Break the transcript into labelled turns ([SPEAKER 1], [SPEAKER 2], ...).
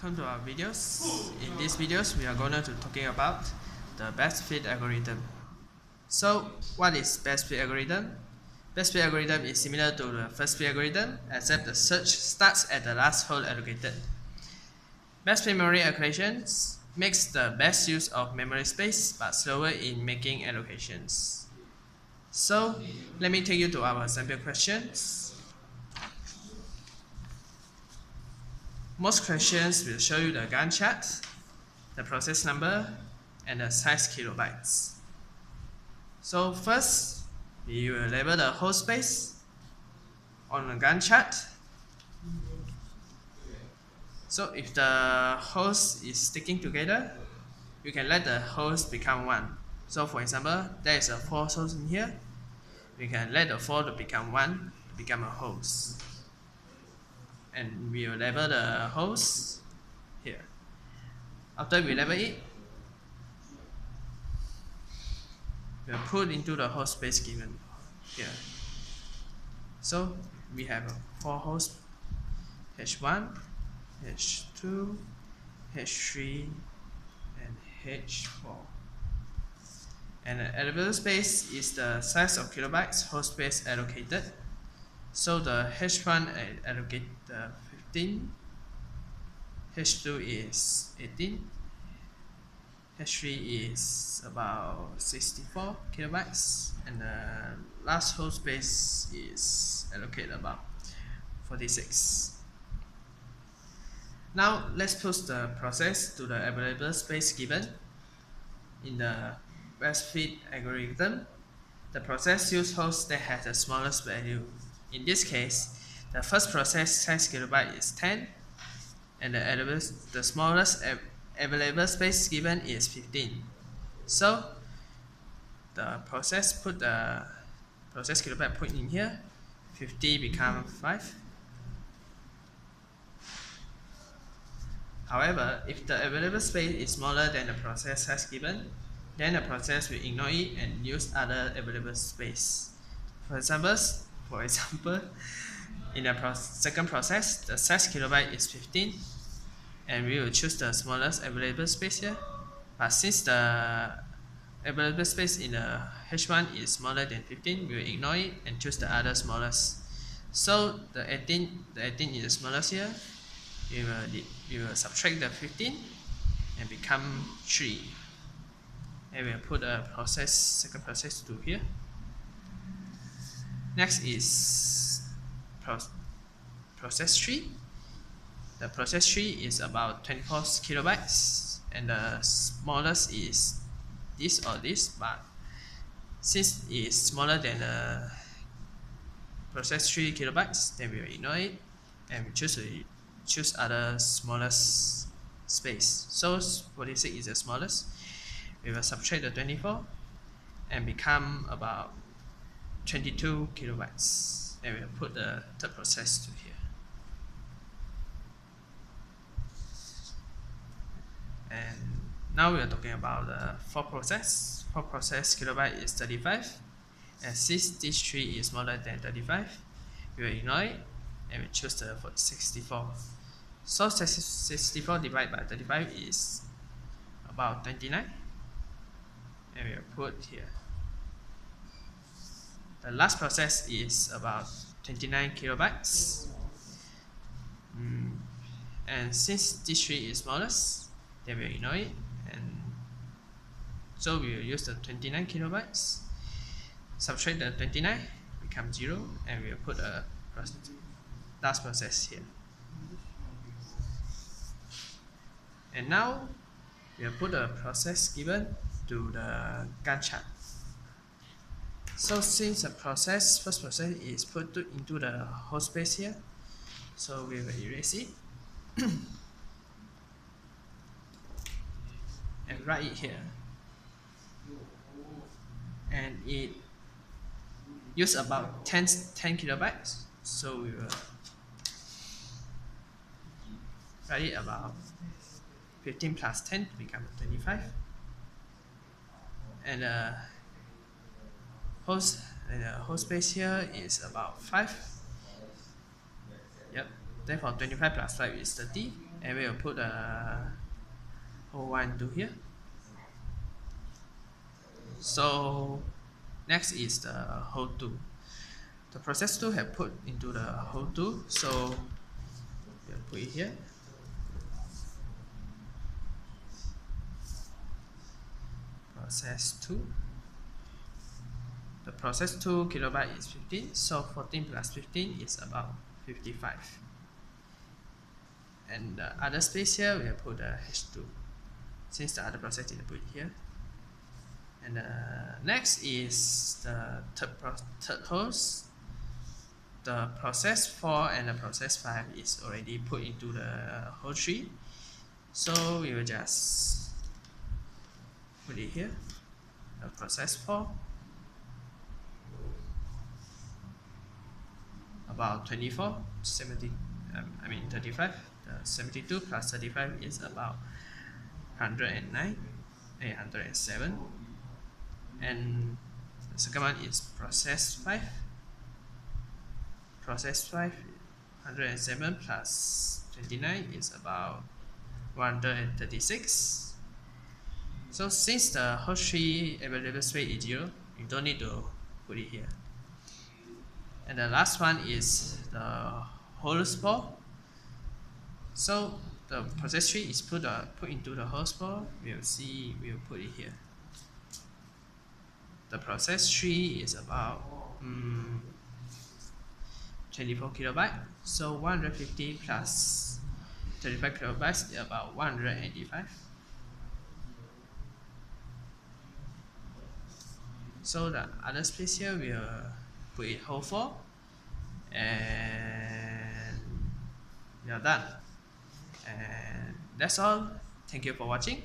[SPEAKER 1] welcome to our videos. In these videos, we are going to talking about the best fit algorithm. So, what is best fit algorithm? Best fit algorithm is similar to the first fit algorithm, except the search starts at the last hole allocated. Best fit memory allocations makes the best use of memory space, but slower in making allocations. So, let me take you to our sample questions. Most questions will show you the Gantt chart, the process number, and the size kilobytes. So first, we will label the whole space on the Gantt chart. So if the holes is sticking together, you can let the holes become one. So for example, there is a 4 holes in here. We can let the 4 to become 1 to become a holes. And we will label the holes here. After we label it, we'll put into the whole space given here. So we have 4 holes, H1, H2, H3, and H4. And the available space is the size of kilobytes whole space allocated. So the H1 allocate 15, H2 is 18, H3 is about 64 kilobytes, and the last whole space is allocated about 46. Now let's push the process to the available space given. In the best fit algorithm, the process uses holes that has the smallest value. In this case, the first process size kilobyte is 10, and the smallest available space given is 15. So the process put the process kilobyte put in here, 50 become 5. However, if the available space is smaller than the process size given, then the process will ignore it and use other available space. For example, in the second process, the size kilobyte is 15, and we will choose the smallest available space here. But since the available space in the H1 is smaller than 15, we will ignore it and choose the other smallest. So the 18 is the smallest here. We will subtract the 15 and become 3. And we'll put a second process to here. Next is process 3. The process 3 is about 24 kilobytes, and the smallest is this or this, but since it's smaller than the process 3 kilobytes, then we will ignore it and we choose other smallest space. So 46 is the smallest. We will subtract the 24 and become about 22 kilobytes, and we'll put the third process to here. And now we are talking about the fourth process. Fourth process kilobyte is 35, and since this 3 is smaller than 35, we will ignore it and we choose the 64. So 64 divided by 35 is about 29, and we will put here. The last process is about 29 kilobytes, and since this 3 is smallest, then we will ignore it, and so we will use the 29 kilobytes, subtract the 29, become 0, and we will put a last process here. And now we will put the process given to the Gantt chart. So since the first process is put into the whole space here, so we will erase it and write it here. And it uses about 10 kilobytes, so we will write it about 15 plus 10 to become 25. And the whole space here is about 5. Yep. Therefore 25 plus 5 is 30, and we'll put a whole one into here. So next is the whole 2. The process 2 have put into the whole 2, so we'll put it here. Process 2. The process 2 kilobyte is 15, so 14 plus 15 is about 55. And the other space here, we'll put the H2, since the other process didn't put it here. And next is the third host. The process 4 and the process 5 is already put into the whole tree, so we will just put it here. The process 4 about 24, 70, 35. The 72 plus 35 is about 109, 807. And the second one is process 5. Process 5, 107 plus 29 is about 136. So since the whole tree available space is 0, you don't need to put it here. And the last one is the whole spore. So the process tree is put into the whole spore. We'll put it here. The process tree is about 24 kilobyte. So 150 plus 35 kilobytes is about 185. So the other space here we'll put it whole 4, and we are done. And that's all. Thank you for watching.